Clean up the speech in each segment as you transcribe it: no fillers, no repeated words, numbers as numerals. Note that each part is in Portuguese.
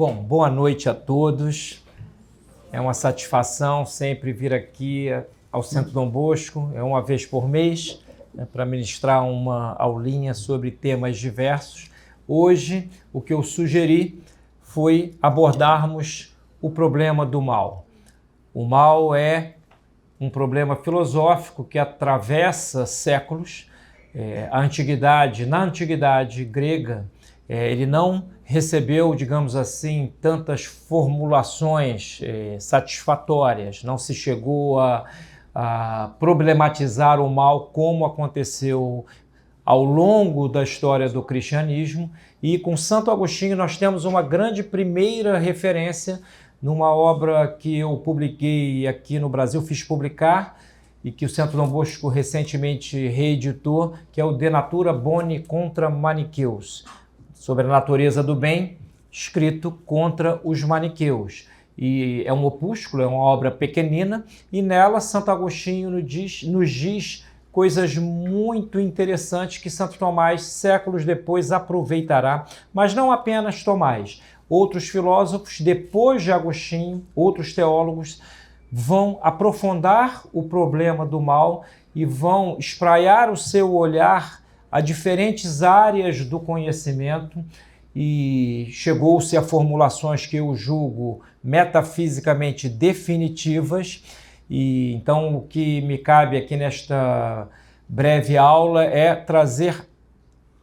Bom, boa noite a todos. É uma satisfação sempre vir aqui ao Centro Dom Bosco, uma vez por mês, para ministrar uma aulinha sobre temas diversos. Hoje, o que eu sugeri foi abordarmos o problema do mal. O mal é um problema filosófico que atravessa séculos. Na antiguidade grega, ele não recebeu, digamos assim, tantas formulações satisfatórias, não se chegou a problematizar o mal como aconteceu ao longo da história do cristianismo, e com Santo Agostinho nós temos uma grande primeira referência numa obra que eu publiquei aqui no Brasil, fiz publicar, e que o Centro Dom Bosco recentemente reeditou, que é o De Natura Boni contra Maniqueus, sobre a natureza do bem, escrito contra os maniqueus. E é um opúsculo, é uma obra pequenina, e nela Santo Agostinho nos diz coisas muito interessantes que Santo Tomás, séculos depois, aproveitará, mas não apenas Tomás. Outros filósofos, depois de Agostinho, outros teólogos, vão aprofundar o problema do mal e vão espraiar o seu olhar a diferentes áreas do conhecimento, e chegou-se a formulações que eu julgo metafisicamente definitivas. E então o que me cabe aqui nesta breve aula é trazer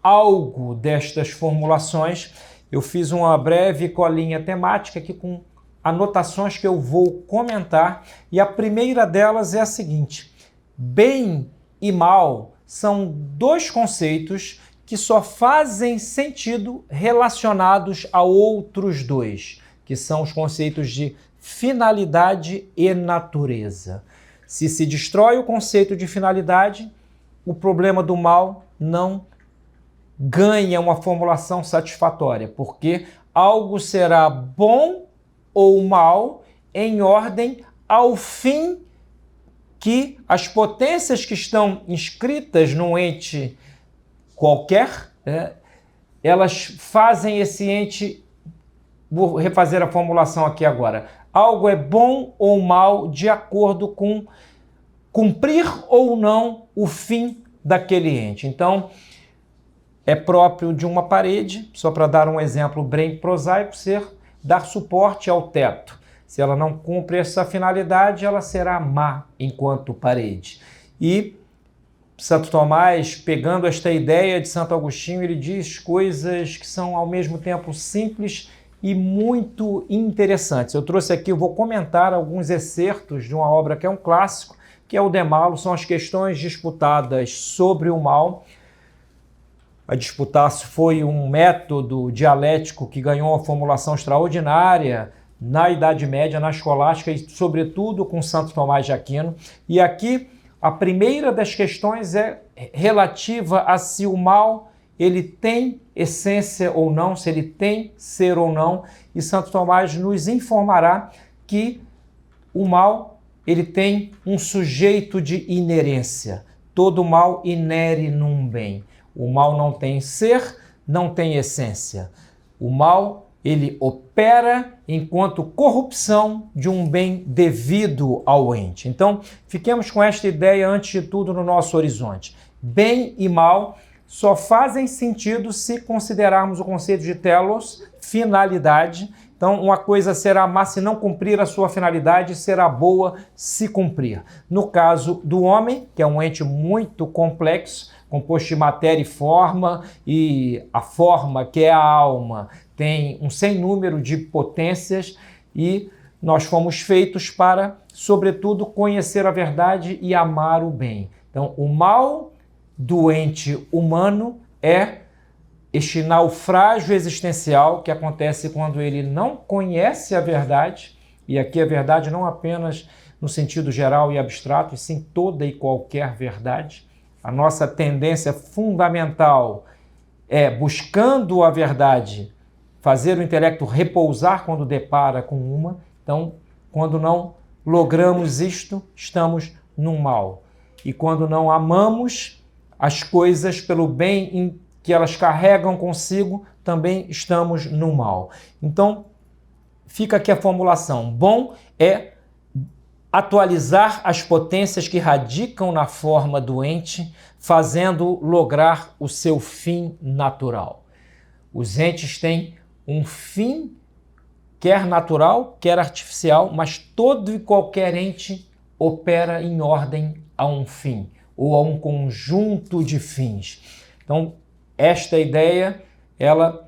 algo destas formulações. Eu fiz uma breve colinha temática aqui com anotações que eu vou comentar, e a primeira delas é a seguinte: bem e mal são dois conceitos que só fazem sentido relacionados a outros dois, que são os conceitos de finalidade e natureza. Se se destrói o conceito de finalidade, o problema do mal não ganha uma formulação satisfatória, porque algo será bom ou mal em ordem ao fim que as potências que estão inscritas num ente qualquer, elas fazem esse ente. Vou refazer a formulação aqui agora. Algo é bom ou mal de acordo com cumprir ou não o fim daquele ente. Então, é próprio de uma parede, só para dar um exemplo bem prosaico, dar suporte ao teto. Se ela não cumpre essa finalidade, ela será má enquanto parede. E Santo Tomás, pegando esta ideia de Santo Agostinho, ele diz coisas que são ao mesmo tempo simples e muito interessantes. Eu trouxe aqui, eu vou comentar alguns excertos de uma obra que é um clássico, que é o De Malo, são as questões disputadas sobre o mal. A disputar-se foi um método dialético que ganhou uma formulação extraordinária na Idade Média, na escolástica, e sobretudo com Santo Tomás de Aquino. E aqui a primeira das questões é relativa a se o mal ele tem essência ou não, se ele tem ser ou não, e Santo Tomás nos informará que o mal ele tem um sujeito de inerência. Todo mal inere num bem. O mal não tem ser, não tem essência. O mal ele opera enquanto corrupção de um bem devido ao ente. Então, fiquemos com esta ideia antes de tudo no nosso horizonte. Bem e mal só fazem sentido se considerarmos o conceito de telos, finalidade. Então, uma coisa será má se não cumprir a sua finalidade, será boa se cumprir. No caso do homem, que é um ente muito complexo, composto de matéria e forma, e a forma, que é a alma, tem um sem número de potências, e nós fomos feitos para, sobretudo, conhecer a verdade e amar o bem. Então, o mal do ente humano é este naufrágio existencial que acontece quando ele não conhece a verdade, e aqui a verdade não apenas no sentido geral e abstrato, e sim toda e qualquer verdade. A nossa tendência fundamental é, buscando a verdade, fazer o intelecto repousar quando depara com uma. Então, quando não logramos isto, estamos no mal. E quando não amamos as coisas pelo bem que elas carregam consigo, também estamos no mal. Então, fica aqui a formulação. Bom é atualizar as potências que radicam na forma doente, fazendo lograr o seu fim natural. Os entes têm um fim, quer natural, quer artificial, mas todo e qualquer ente opera em ordem a um fim, ou a um conjunto de fins. Então, esta ideia, ela,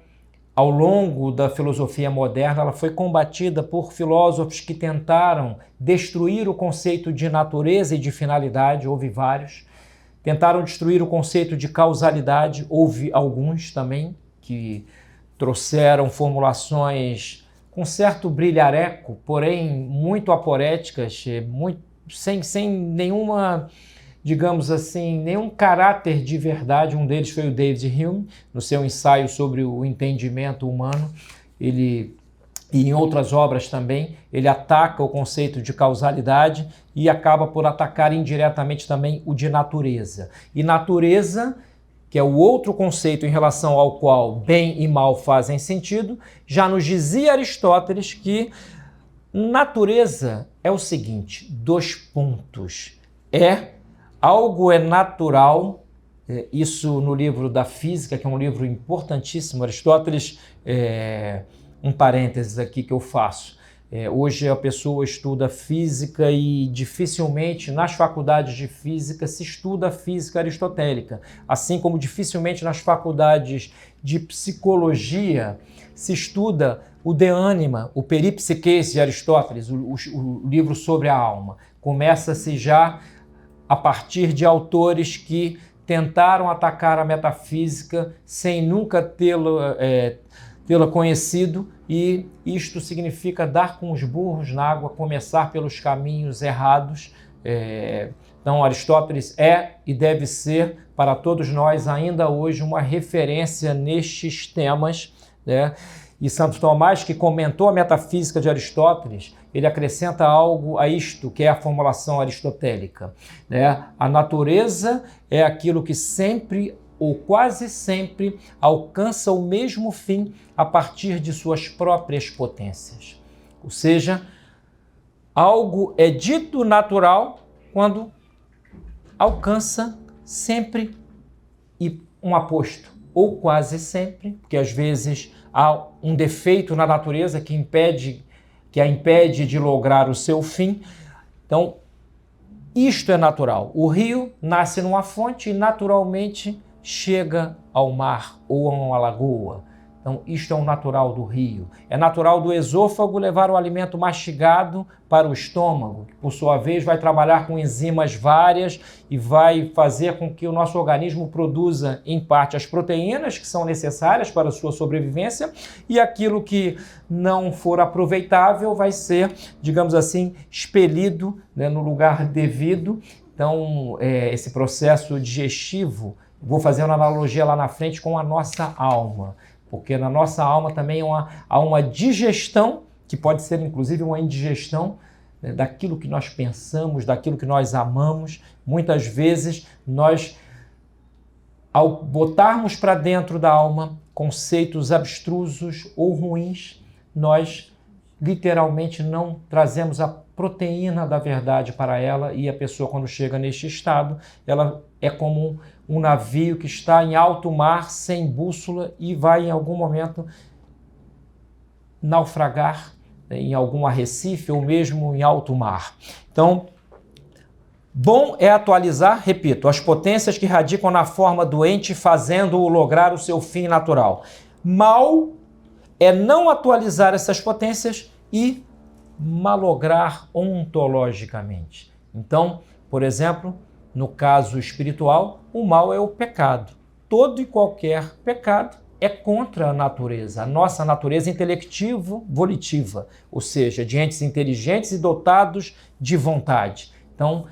ao longo da filosofia moderna, ela foi combatida por filósofos que tentaram destruir o conceito de natureza e de finalidade, houve vários. Tentaram destruir o conceito de causalidade, houve alguns também que trouxeram formulações com certo brilhareco, porém muito aporéticas, sem nenhuma, digamos assim, nenhum caráter de verdade. Um deles foi o David Hume, no seu ensaio sobre o entendimento humano. E em outras obras também, ele ataca o conceito de causalidade e acaba por atacar indiretamente também o de natureza. E natureza, que é o outro conceito em relação ao qual bem e mal fazem sentido, já nos dizia Aristóteles que natureza é o seguinte, 2 pontos. Algo é natural, isso no livro da Física, que é um livro importantíssimo. Aristóteles, um parênteses aqui que eu faço. Hoje a pessoa estuda física e dificilmente nas faculdades de física se estuda física aristotélica, assim como dificilmente nas faculdades de psicologia se estuda o De Anima, o Peripsiques de Aristóteles, o livro sobre a alma. Começa-se já a partir de autores que tentaram atacar a metafísica sem nunca tê-la conhecido, e isto significa dar com os burros na água, começar pelos caminhos errados. Então Aristóteles é e deve ser para todos nós ainda hoje uma referência nestes temas, né? E Santo Tomás, que comentou a metafísica de Aristóteles, ele acrescenta algo a isto, que é a formulação aristotélica, né? A natureza é aquilo que sempre ou quase sempre alcança o mesmo fim a partir de suas próprias potências. Ou seja, algo é dito natural quando alcança sempre e um aposto, ou quase sempre, porque às vezes há um defeito na natureza que a impede de lograr o seu fim. Então, isto é natural. O rio nasce numa fonte e naturalmente chega ao mar ou a uma lagoa. Então, isto é o natural do rio. É natural do esôfago levar o alimento mastigado para o estômago, que por sua vez vai trabalhar com enzimas várias e vai fazer com que o nosso organismo produza, em parte, as proteínas que são necessárias para a sua sobrevivência, e aquilo que não for aproveitável vai ser, digamos assim, expelido, né, no lugar devido. Então, esse processo digestivo, vou fazer uma analogia lá na frente com a nossa alma, porque na nossa alma também há uma digestão, que pode ser inclusive uma indigestão, né, daquilo que nós pensamos, daquilo que nós amamos. Muitas vezes nós, ao botarmos para dentro da alma conceitos abstrusos ou ruins, nós literalmente não trazemos a proteína da verdade para ela, e a pessoa, quando chega neste estado, ela é como um navio que está em alto mar, sem bússola, e vai em algum momento naufragar, né, em algum arrecife ou mesmo em alto mar. Então, bom é atualizar, repito, as potências que radicam na forma doente, fazendo-o lograr o seu fim natural. Mal é não atualizar essas potências e malograr ontologicamente. Então, por exemplo, no caso espiritual, o mal é o pecado. Todo e qualquer pecado é contra a natureza, a nossa natureza intelectivo-volitiva, ou seja, de entes inteligentes e dotados de vontade. Então,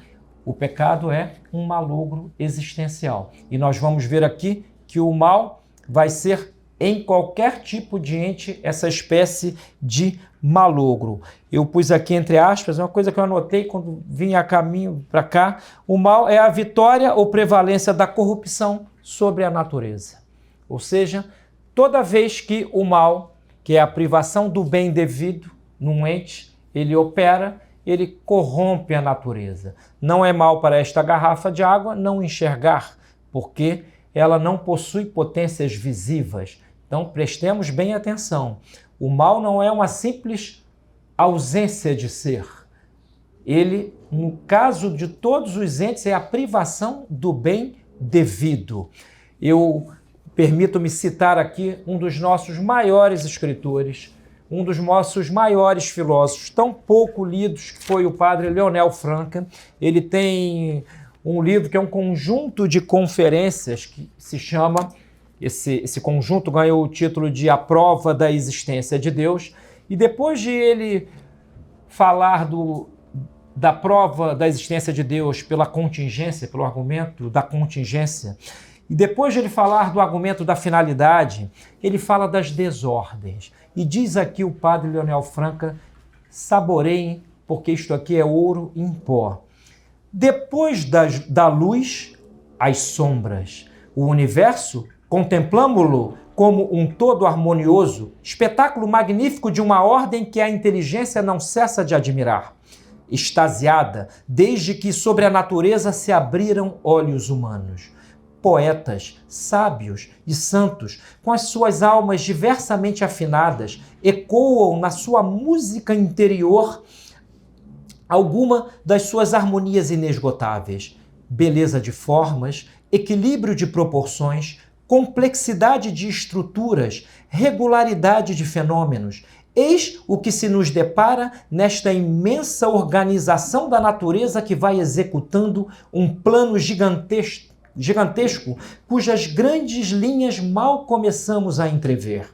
o pecado é um malogro existencial. E nós vamos ver aqui que o mal vai ser, em qualquer tipo de ente, essa espécie de malogro. Eu pus aqui entre aspas, uma coisa que eu anotei quando vim a caminho para cá: o mal é a vitória ou prevalência da corrupção sobre a natureza. Ou seja, toda vez que o mal, que é a privação do bem devido, num ente, ele opera, ele corrompe a natureza. Não é mal para esta garrafa de água não enxergar, porque ela não possui potências visíveis. Então, prestemos bem atenção. O mal não é uma simples ausência de ser. Ele, no caso de todos os entes, é a privação do bem devido. Eu permito-me citar aqui um dos nossos maiores escritores, um dos nossos maiores filósofos, tão pouco lidos, que foi o padre Leonel Franca. Ele tem um livro que é um conjunto de conferências que se chama, esse conjunto ganhou o título de A Prova da Existência de Deus, e depois de ele falar da prova da existência de Deus pela contingência, pelo argumento da contingência, e depois de ele falar do argumento da finalidade, ele fala das desordens. E diz aqui o padre Leonel Franca, saboreiem, porque isto aqui é ouro em pó. Depois da luz, as sombras. O universo, contemplamo-lo como um todo harmonioso, espetáculo magnífico de uma ordem que a inteligência não cessa de admirar. Extasiada, desde que sobre a natureza se abriram olhos humanos. Poetas, sábios e santos, com as suas almas diversamente afinadas, ecoam na sua música interior alguma das suas harmonias inesgotáveis. Beleza de formas, equilíbrio de proporções, complexidade de estruturas, regularidade de fenômenos. Eis o que se nos depara nesta imensa organização da natureza que vai executando um plano gigantesco, cujas grandes linhas mal começamos a entrever.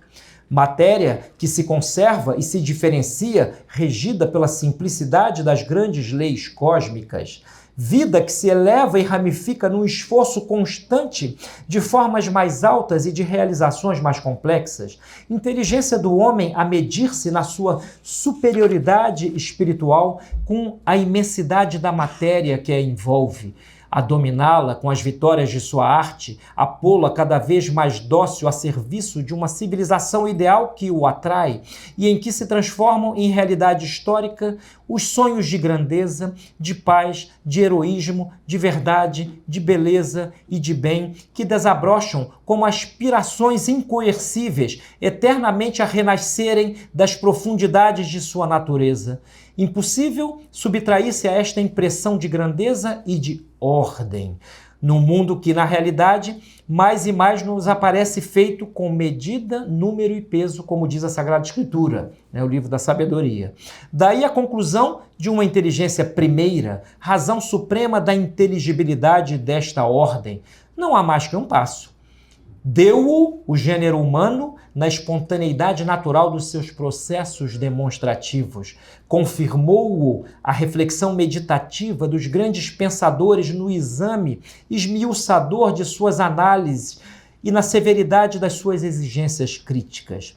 Matéria que se conserva e se diferencia, regida pela simplicidade das grandes leis cósmicas. Vida que se eleva e ramifica num esforço constante de formas mais altas e de realizações mais complexas. Inteligência do homem a medir-se na sua superioridade espiritual com a imensidade da matéria que a envolve. A dominá-la com as vitórias de sua arte, a pô-la cada vez mais dócil a serviço de uma civilização ideal que o atrai e em que se transformam em realidade histórica os sonhos de grandeza, de paz, de heroísmo, de verdade, de beleza e de bem que desabrocham como aspirações incoercíveis, eternamente a renascerem das profundidades de sua natureza. Impossível subtrair-se a esta impressão de grandeza e de ordem, num mundo que, na realidade, mais e mais nos aparece feito com medida, número e peso, como diz a Sagrada Escritura, o livro da sabedoria. Daí a conclusão de uma inteligência primeira, razão suprema da inteligibilidade desta ordem. Não há mais que um passo. Deu-o o gênero humano na espontaneidade natural dos seus processos demonstrativos. Confirmou-o a reflexão meditativa dos grandes pensadores no exame esmiuçador de suas análises e na severidade das suas exigências críticas.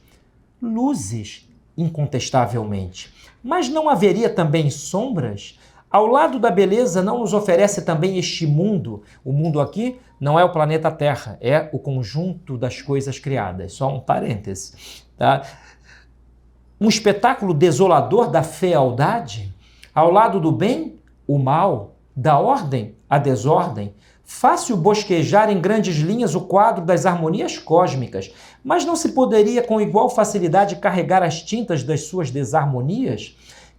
Luzes, incontestavelmente. Mas não haveria também sombras? Ao lado da beleza, não nos oferece também este mundo? O mundo aqui não é o planeta Terra, é o conjunto das coisas criadas. Só um parêntese. Tá? Um espetáculo desolador da fealdade? Ao lado do bem, o mal, da ordem, a desordem. Fácil bosquejar em grandes linhas o quadro das harmonias cósmicas, mas não se poderia com igual facilidade carregar as tintas das suas desarmonias?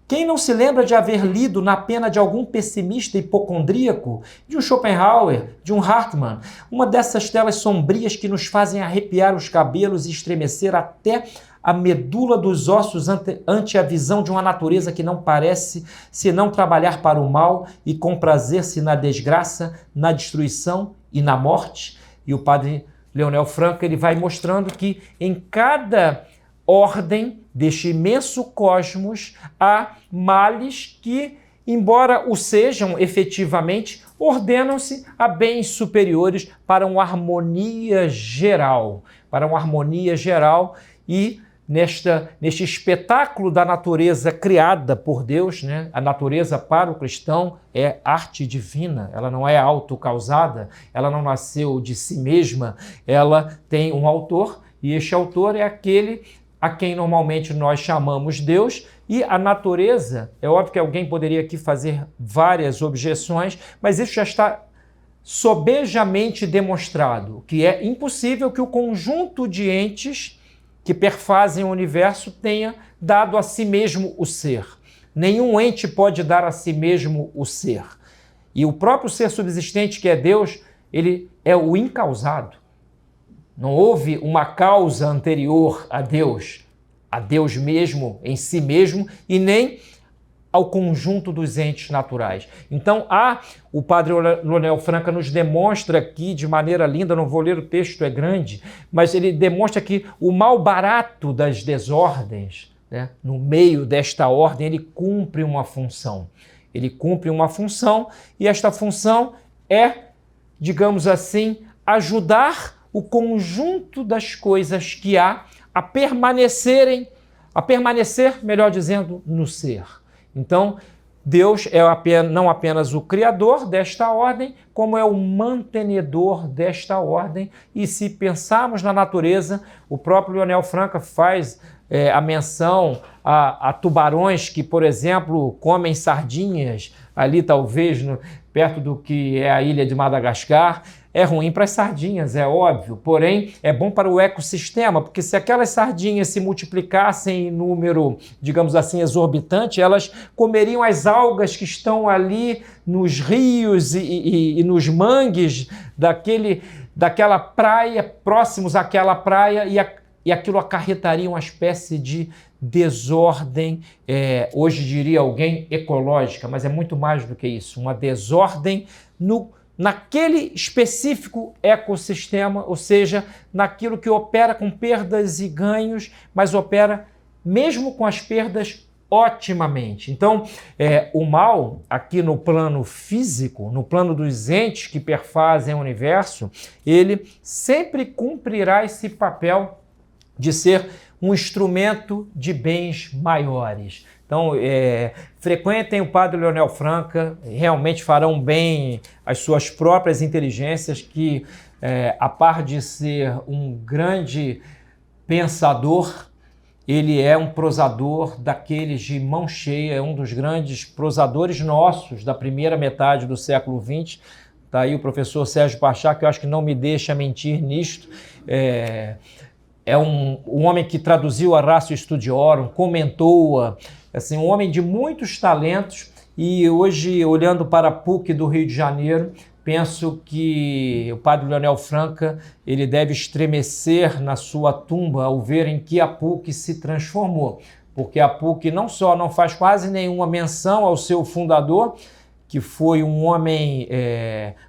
Quem não se lembra de haver lido na pena de algum pessimista hipocondríaco, de um Schopenhauer, de um Hartmann, uma dessas telas sombrias que nos fazem arrepiar os cabelos e estremecer até a medula dos ossos ante a visão de uma natureza que não parece senão trabalhar para o mal e comprazer-se na desgraça, na destruição e na morte? E o padre Leonel Franca ele vai mostrando que em cada ordem deste imenso cosmos há males que, embora o sejam efetivamente, ordenam-se a bens superiores para uma harmonia geral, e neste espetáculo da natureza criada por Deus, a natureza para o cristão é arte divina, ela não é autocausada, ela não nasceu de si mesma, ela tem um autor, e este autor é aquele a quem normalmente nós chamamos Deus, e a natureza. É óbvio que alguém poderia aqui fazer várias objeções, mas isso já está sobejamente demonstrado, que é impossível que o conjunto de entes que perfazem o universo tenha dado a si mesmo o ser. Nenhum ente pode dar a si mesmo o ser. E o próprio ser subsistente, que é Deus, ele é o incausado. Não houve uma causa anterior a Deus mesmo, em si mesmo, e nem ao conjunto dos entes naturais. Então, o padre Leonel Franca nos demonstra aqui de maneira linda, não vou ler o texto, é grande, mas ele demonstra que o mal barato das desordens, né, no meio desta ordem, ele cumpre uma função. Ele cumpre uma função, e esta função é, digamos assim, ajudar o conjunto das coisas que há a permanecer, melhor dizendo, no ser. Então, Deus é não apenas o criador desta ordem, como é o mantenedor desta ordem. E se pensarmos na natureza, o próprio Leonel Franca faz a menção a tubarões que, por exemplo, comem sardinhas, ali talvez perto do que é a ilha de Madagascar. É ruim para as sardinhas, é óbvio, porém é bom para o ecossistema, porque se aquelas sardinhas se multiplicassem em número, digamos assim, exorbitante, elas comeriam as algas que estão ali nos rios e nos mangues daquela praia, próximos àquela praia, e aquilo acarretaria uma espécie de desordem, hoje diria alguém ecológica, mas é muito mais do que isso, uma desordem naquele específico ecossistema, ou seja, naquilo que opera com perdas e ganhos, mas opera mesmo com as perdas otimamente. Então, o mal, aqui no plano físico, no plano dos entes que perfazem o universo, ele sempre cumprirá esse papel de ser um instrumento de bens maiores. Então, frequentem o padre Leonel Franca, realmente farão bem às suas próprias inteligências, que, a par de ser um grande pensador, ele é um prosador daqueles de mão cheia, é um dos grandes prosadores nossos da primeira metade do século XX. Está aí o professor Sérgio Pachá, que eu acho que não me deixa mentir nisto. É um homem que traduziu a Ratio Studiorum, comentou-a, assim, um homem de muitos talentos, e hoje, olhando para a PUC do Rio de Janeiro, penso que o padre Leonel Franca, ele deve estremecer na sua tumba ao ver em que a PUC se transformou, porque a PUC não só não faz quase nenhuma menção ao seu fundador, que foi um homem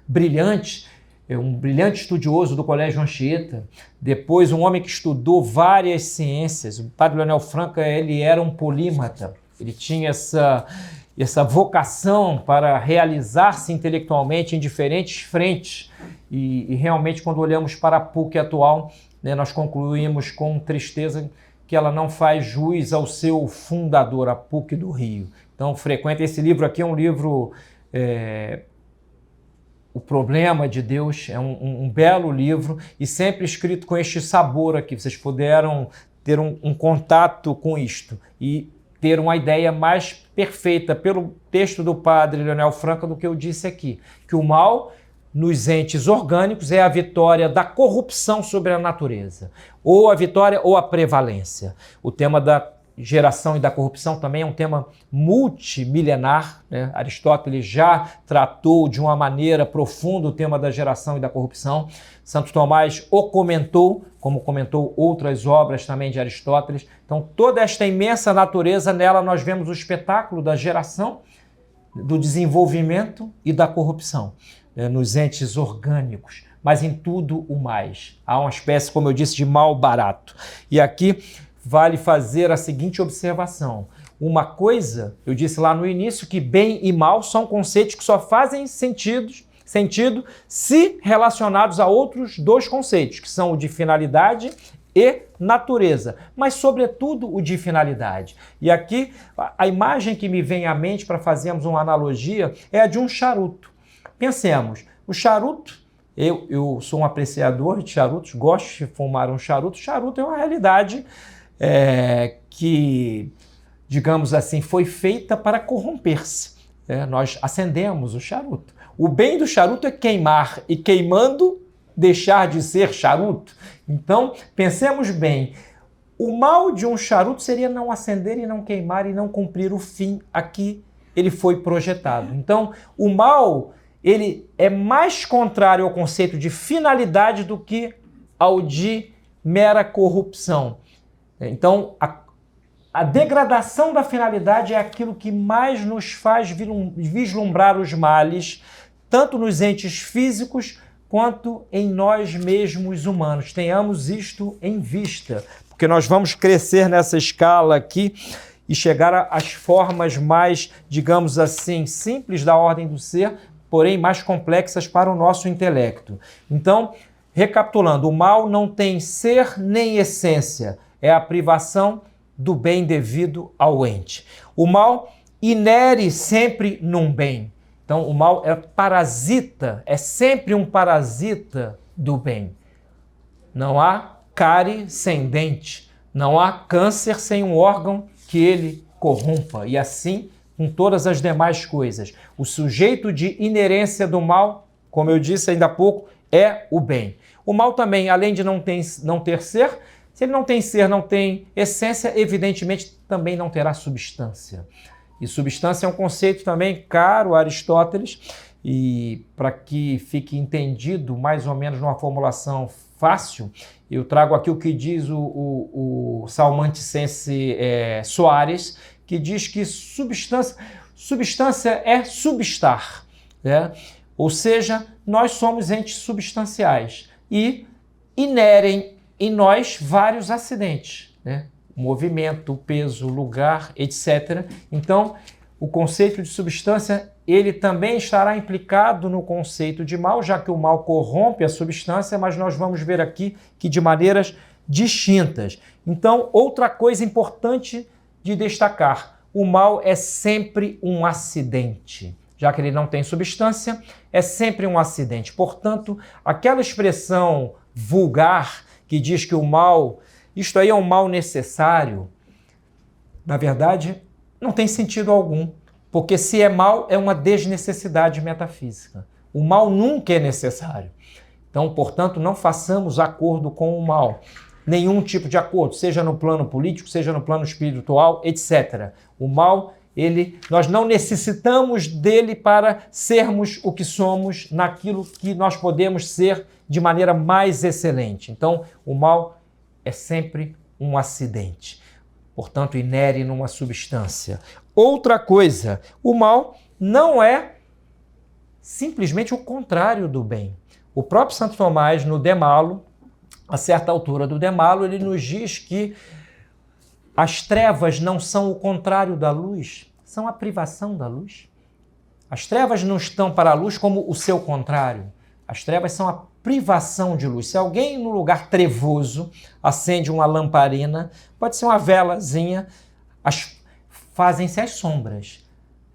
brilhante, um brilhante estudioso do Colégio Anchieta, depois um homem que estudou várias ciências. O padre Leonel Franca, ele era um polímata, ele tinha essa vocação para realizar-se intelectualmente em diferentes frentes, e realmente quando olhamos para a PUC atual, né, nós concluímos com tristeza que ela não faz jus ao seu fundador, a PUC do Rio. Então, frequenta esse livro aqui, é um livro... O Problema de Deus, é um belo livro, e sempre escrito com este sabor aqui. Vocês puderam ter um contato com isto e ter uma ideia mais perfeita pelo texto do padre Leonel Franca do que eu disse aqui, que o mal nos entes orgânicos é a vitória da corrupção sobre a natureza, ou a vitória ou a prevalência. O tema da geração e da corrupção também é um tema multimilenar, né? Aristóteles já tratou de uma maneira profunda o tema da geração e da corrupção. Santo Tomás o comentou, como comentou outras obras também de Aristóteles. Então, toda esta imensa natureza, nela nós vemos o espetáculo da geração, do desenvolvimento e da corrupção, né? Nos entes orgânicos, mas em tudo o mais. Há uma espécie, como eu disse, de mal barato. E aqui vale fazer a seguinte observação. Uma coisa, eu disse lá no início, que bem e mal são conceitos que só fazem sentido se relacionados a outros dois conceitos, que são o de finalidade e natureza, mas sobretudo o de finalidade. E aqui a imagem que me vem à mente para fazermos uma analogia é a de um charuto. Pensemos, o charuto, eu sou um apreciador de charutos, gosto de fumar um charuto. Charuto é uma realidade que, digamos assim, foi feita para corromper-se. Nós acendemos o charuto. O bem do charuto é queimar, e queimando, deixar de ser charuto. Então, pensemos bem, o mal de um charuto seria não acender e não queimar e não cumprir o fim a que ele foi projetado. Então, o mal, ele é mais contrário ao conceito de finalidade do que ao de mera corrupção. Então, a degradação da finalidade é aquilo que mais nos faz vislumbrar os males, tanto nos entes físicos quanto em nós mesmos humanos. Tenhamos isto em vista, porque nós vamos crescer nessa escala aqui e chegar às formas mais, digamos assim, simples da ordem do ser, porém mais complexas para o nosso intelecto. Então, recapitulando, o mal não tem ser nem essência, é a privação do bem devido ao ente. O mal inere sempre num bem. Então, o mal é parasita, é sempre um parasita do bem. Não há cárie sem dente, não há câncer sem um órgão que ele corrompa, e assim com todas as demais coisas. O sujeito de inerência do mal, como eu disse ainda há pouco, é o bem. O mal também, além de não ter ser, se ele não tem ser, não tem essência, evidentemente também não terá substância. E substância é um conceito também caro a Aristóteles, e para que fique entendido mais ou menos numa formulação fácil, eu trago aqui o que diz o salmanticense Soares, que diz que substância é substar, né? Ou seja, nós somos entes substanciais e inerem em nós vários acidentes, né? Movimento, peso, lugar, etc. Então, o conceito de substância, ele também estará implicado no conceito de mal, já que o mal corrompe a substância, mas nós vamos ver aqui que de maneiras distintas. Então, outra coisa importante de destacar, o mal é sempre um acidente. Já que ele não tem substância, é sempre um acidente. Portanto, aquela expressão vulgar que diz que o mal, isto aí é um mal necessário, na verdade, não tem sentido algum, porque se é mal, é uma desnecessidade metafísica. O mal nunca é necessário. Então, portanto, não façamos acordo com o mal. Nenhum tipo de acordo, seja no plano político, seja no plano espiritual, etc. O mal, nós não necessitamos dele para sermos o que somos naquilo que nós podemos ser de maneira mais excelente. Então, o mal é sempre um acidente. Portanto, inere numa substância. Outra coisa, o mal não é simplesmente o contrário do bem. O próprio Santo Tomás, no De Malo, a certa altura do De Malo, ele nos diz que as trevas não são o contrário da luz, são a privação da luz. As trevas não estão para a luz como o seu contrário. As trevas são a privação de luz. Se alguém no lugar trevoso acende uma lamparina, pode ser uma velazinha, fazem-se as sombras.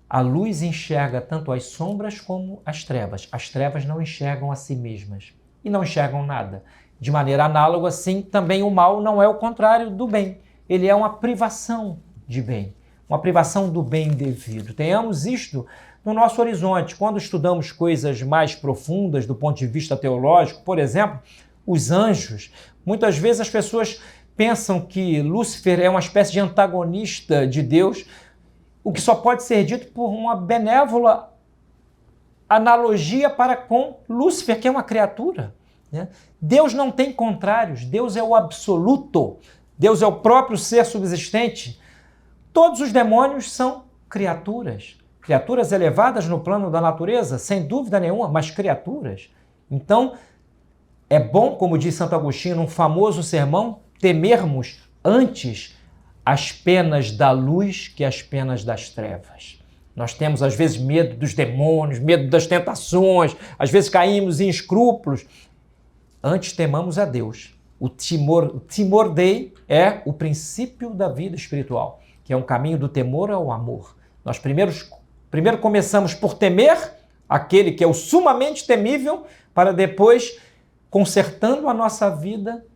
A luz enxerga tanto as sombras como as trevas. As trevas não enxergam a si mesmas e não enxergam nada. De maneira análoga, assim, também o mal não é o contrário do bem. Ele é uma privação de bem, uma privação do bem devido. Tenhamos isto no nosso horizonte. Quando estudamos coisas mais profundas do ponto de vista teológico, por exemplo, os anjos, muitas vezes as pessoas pensam que Lúcifer é uma espécie de antagonista de Deus, o que só pode ser dito por uma benévola analogia para com Lúcifer, que é uma criatura, né? Deus não tem contrários, Deus é o absoluto, Deus é o próprio ser subsistente. Todos os demônios são criaturas elevadas no plano da natureza, sem dúvida nenhuma, mas criaturas. Então, é bom, como diz Santo Agostinho num famoso sermão, temermos antes as penas da luz que as penas das trevas. Nós temos, às vezes, medo dos demônios, medo das tentações, às vezes caímos em escrúpulos. Antes temamos a Deus. O temor Dei é o princípio da vida espiritual, que é um caminho do temor ao amor. Nós primeiro começamos por temer aquele que é o sumamente temível, para depois, consertando a nossa vida,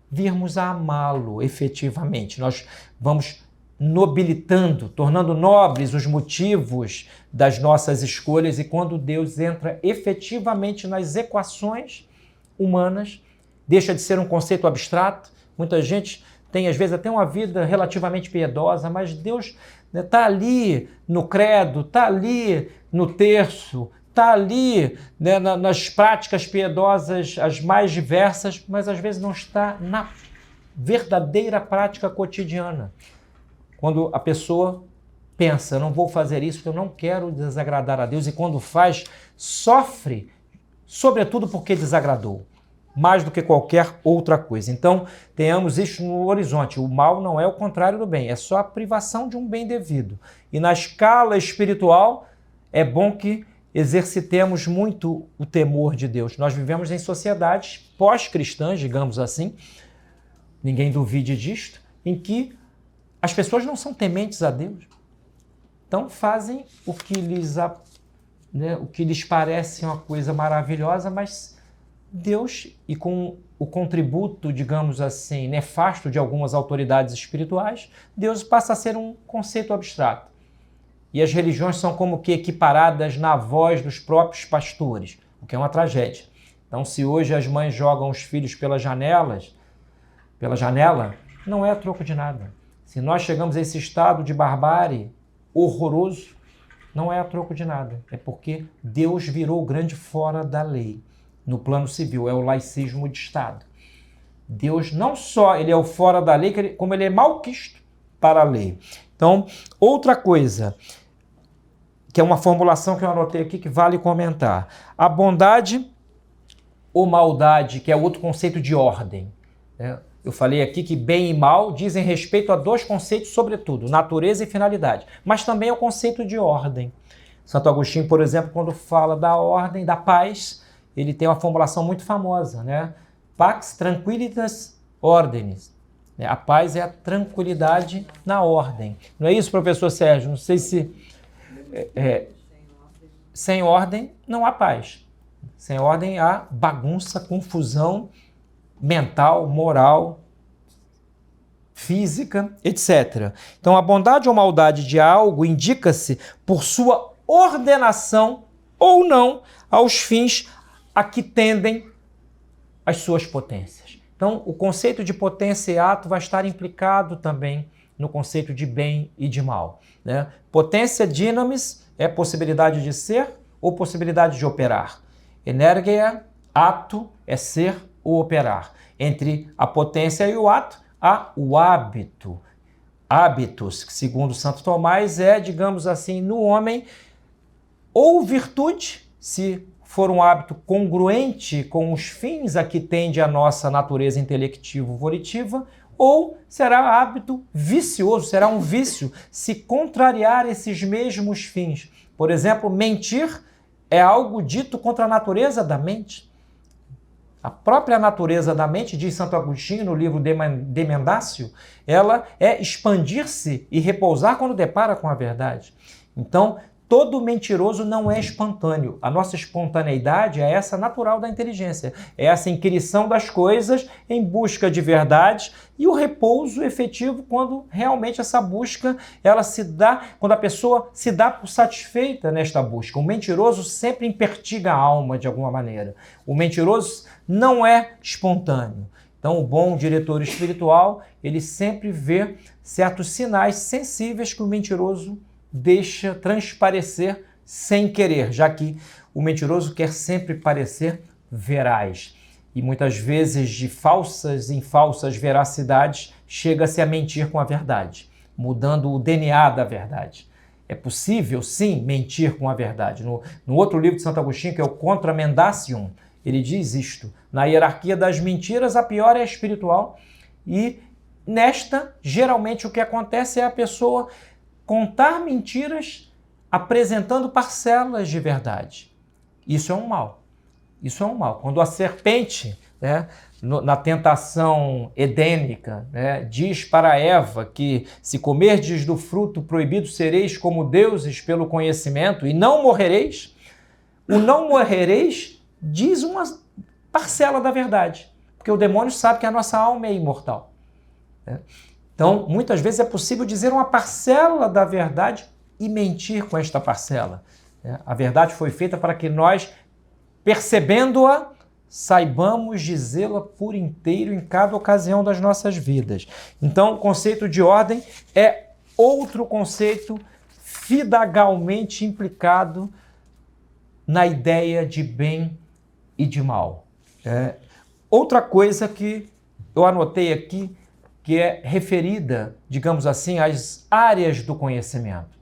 virmos a amá-lo efetivamente. Nós vamos nobilitando, tornando nobres os motivos das nossas escolhas, e quando Deus entra efetivamente nas equações humanas, deixa de ser um conceito abstrato. Muita gente tem, às vezes, até uma vida relativamente piedosa, mas Deus está ali no credo, está ali no terço, está ali, né, nas práticas piedosas as mais diversas, mas às vezes não está na verdadeira prática cotidiana. Quando a pessoa pensa, não vou fazer isso porque eu não quero desagradar a Deus, e quando faz, sofre, sobretudo porque desagradou, mais do que qualquer outra coisa. Então, tenhamos isso no horizonte. O mal não é o contrário do bem, é só a privação de um bem devido. E na escala espiritual, é bom que exercitemos muito o temor de Deus. Nós vivemos em sociedades pós-cristãs, digamos assim, ninguém duvide disto, em que as pessoas não são tementes a Deus. Então fazem o que lhes parece uma coisa maravilhosa, mas Deus, e com o contributo, digamos assim, nefasto de algumas autoridades espirituais, Deus passa a ser um conceito abstrato. E as religiões são como que equiparadas na voz dos próprios pastores, o que é uma tragédia. Então, se hoje as mães jogam os filhos pela janela, não é a troco de nada. Se nós chegamos a esse estado de barbárie horroroso, não é a troco de nada. É porque Deus virou grande fora da lei. No plano civil, é o laicismo de Estado. Deus não só ele é o fora da lei, como ele é malquisto para a lei. Então, outra coisa, que é uma formulação que eu anotei aqui que vale comentar. A bondade ou maldade, que é outro conceito de ordem, né? Eu falei aqui que bem e mal dizem respeito a dois conceitos, sobretudo, natureza e finalidade, mas também ao conceito de ordem. Santo Agostinho, por exemplo, quando fala da ordem, da paz, ele tem uma formulação muito famosa, né? Pax tranquillitas ordinis. A paz é a tranquilidade na ordem. Não é isso, professor Sérgio? Não sei se... sem ordem não há paz. Sem ordem há bagunça, confusão mental, moral, física, etc. Então, a bondade ou maldade de algo indica-se por sua ordenação ou não aos fins a que tendem as suas potências. Então, o conceito de potência e ato vai estar implicado também no conceito de bem e de mal, né? Potência, dinamis, é possibilidade de ser ou possibilidade de operar. Energia, ato, é ser ou operar. Entre a potência e o ato, há o hábito. Hábitos, que segundo Santo Tomás é, digamos assim, no homem, ou virtude, se for um hábito congruente com os fins a que tende a nossa natureza intelectivo-volitiva, ou será hábito vicioso, será um vício, se contrariar esses mesmos fins. Por exemplo, mentir é algo dito contra a natureza da mente. A própria natureza da mente, diz Santo Agostinho no livro De Mendatio, ela é expandir-se e repousar quando depara com a verdade. Então, todo mentiroso não é espontâneo. A nossa espontaneidade é essa natural da inteligência. É essa inquirição das coisas em busca de verdade e o repouso efetivo quando realmente essa busca, ela se dá, quando a pessoa se dá por satisfeita nesta busca. O mentiroso sempre impertiga a alma de alguma maneira. O mentiroso não é espontâneo. Então, o bom diretor espiritual, ele sempre vê certos sinais sensíveis que o mentiroso deixa transparecer sem querer, já que o mentiroso quer sempre parecer veraz. E muitas vezes, de falsas em falsas veracidades, chega-se a mentir com a verdade, mudando o DNA da verdade. É possível, sim, mentir com a verdade. No outro livro de Santo Agostinho, que é o Contra Mendacium, ele diz isto: na hierarquia das mentiras, a pior é a espiritual, e nesta, geralmente, o que acontece é a pessoa contar mentiras apresentando parcelas de verdade. Isso é um mal. Isso é um mal. Quando a serpente, né, na tentação edênica, né, diz para Eva que se comerdes do fruto proibido sereis como deuses pelo conhecimento e não morrereis, o não morrereis diz uma parcela da verdade. porque o demônio sabe que a nossa alma é imortal. Né? Então, muitas vezes é possível dizer uma parcela da verdade e mentir com esta parcela. Né? A verdade foi feita para que nós, percebendo-a, saibamos dizê-la por inteiro em cada ocasião das nossas vidas. Então, o conceito de ordem é outro conceito fidagalmente implicado na ideia de bem e de mal. Outra coisa que eu anotei aqui, que é referida, digamos assim, às áreas do conhecimento.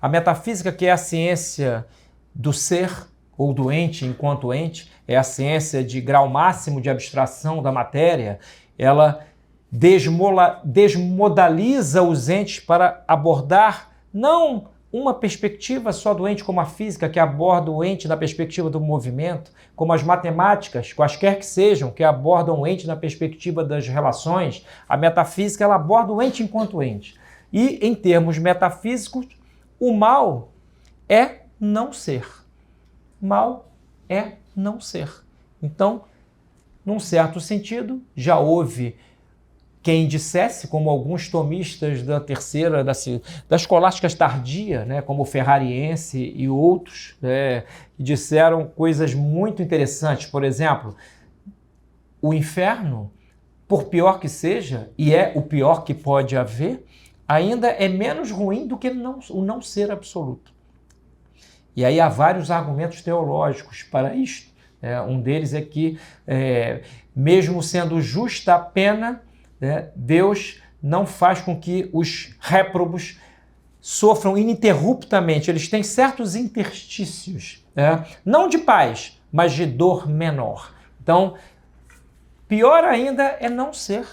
A metafísica, que é a ciência do ser ou do ente enquanto ente, é a ciência de grau máximo de abstração da matéria, ela desmodaliza os entes para abordar não uma perspectiva só do ente como a física, que aborda o ente na perspectiva do movimento, como as matemáticas, quaisquer que sejam, que abordam o ente na perspectiva das relações. A metafísica, ela aborda o ente enquanto ente. E, em termos metafísicos, o mal é não ser. Mal é não ser. Então, num certo sentido, já houve quem dissesse, como alguns tomistas da terceira, da escolástica tardia, né, como o Ferrariense e outros, né, que disseram coisas muito interessantes. Por exemplo, o inferno, por pior que seja, e é o pior que pode haver, ainda é menos ruim do que o não ser absoluto. E aí há vários argumentos teológicos para isto. Um deles é que, mesmo sendo justa a pena, Deus não faz com que os réprobos sofram ininterruptamente. Eles têm certos interstícios, não de paz, mas de dor menor. Então, pior ainda é não ser.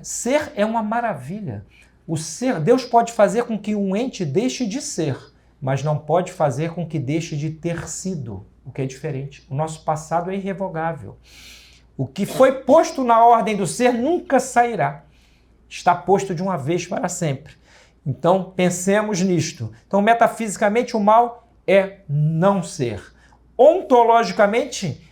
Ser é uma maravilha. O ser, Deus pode fazer com que um ente deixe de ser, mas não pode fazer com que deixe de ter sido, o que é diferente. O nosso passado é irrevogável. O que foi posto na ordem do ser nunca sairá. Está posto de uma vez para sempre. Então, pensemos nisto. Então, metafisicamente, o mal é não ser. Ontologicamente,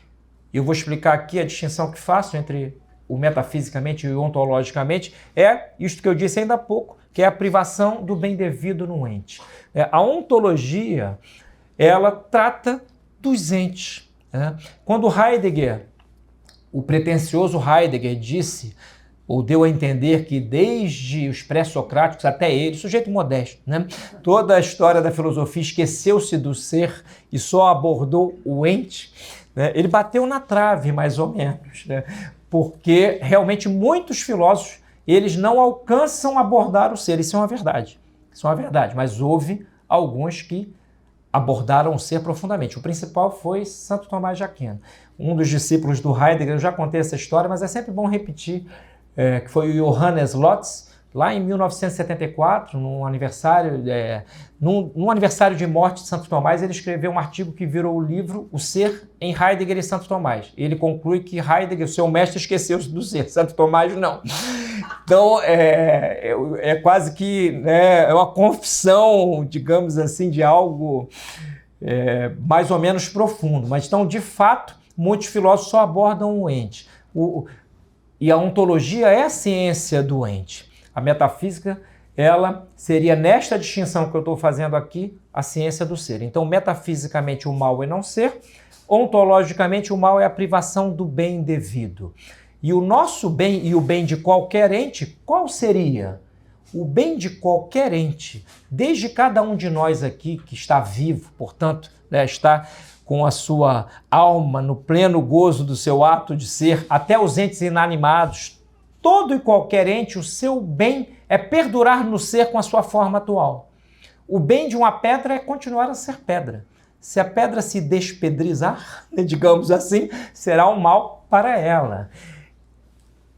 eu vou explicar aqui a distinção que faço entre o metafisicamente e o ontologicamente, é isto que eu disse ainda há pouco, que é a privação do bem devido no ente. A ontologia, ela trata dos entes. Quando Heidegger, o pretensioso Heidegger, disse, ou deu a entender que desde os pré-socráticos até ele, sujeito modesto, toda a história da filosofia esqueceu-se do ser e só abordou o ente, ele bateu na trave, mais ou menos, porque realmente muitos filósofos, eles não alcançam abordar o ser. Isso é uma verdade. Isso é uma verdade, mas houve alguns que abordaram o ser profundamente. O principal foi Santo Tomás de Aquino, um dos discípulos do Heidegger. Eu já contei essa história, mas é sempre bom repetir, que foi o Johannes Lotz, lá em 1974, num aniversário de morte de Santo Tomás, ele escreveu um artigo que virou o livro O Ser em Heidegger e Santo Tomás. Ele conclui que Heidegger, o seu mestre, esqueceu-se do ser, Santo Tomás não. Então, é quase que é uma confissão, digamos assim, de algo mais ou menos profundo. Mas, então, de fato, muitos filósofos só abordam o ente. E a ontologia é a ciência do ente. A metafísica, ela seria, nesta distinção que eu estou fazendo aqui, a ciência do ser. Então, metafisicamente, o mal é não ser. Ontologicamente, o mal é a privação do bem devido. E o nosso bem e o bem de qualquer ente, qual seria? O bem de qualquer ente, desde cada um de nós aqui que está vivo, portanto, está com a sua alma no pleno gozo do seu ato de ser, até os entes inanimados, todo e qualquer ente, o seu bem é perdurar no ser com a sua forma atual. O bem de uma pedra é continuar a ser pedra. Se a pedra se despedrizar, digamos assim, será um mal para ela.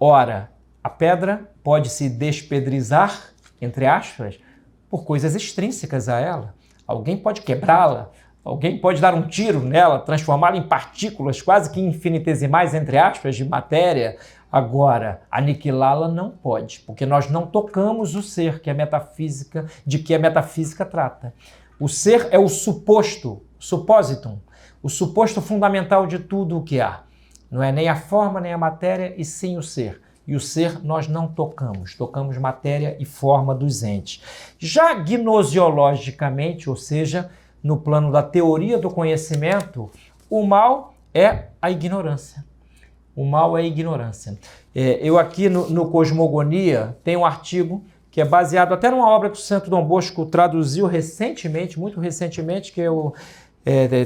Ora, a pedra pode se despedrizar, entre aspas, por coisas extrínsecas a ela. Alguém pode quebrá-la, alguém pode dar um tiro nela, transformá-la em partículas quase que infinitesimais, entre aspas, de matéria. Agora, aniquilá-la não pode, porque nós não tocamos o ser que a metafísica, de que a metafísica trata. O ser é o suposto, suppositum, o suposto fundamental de tudo o que há. Não é nem a forma, nem a matéria, e sim o ser. E o ser nós não tocamos, tocamos matéria e forma dos entes. Já gnosiologicamente, ou seja, no plano da teoria do conhecimento, o mal é a ignorância. O mal é a ignorância. Eu aqui no Cosmogonia tenho um artigo que é baseado até numa obra que o Santo Dom Bosco traduziu recentemente, muito recentemente, que é o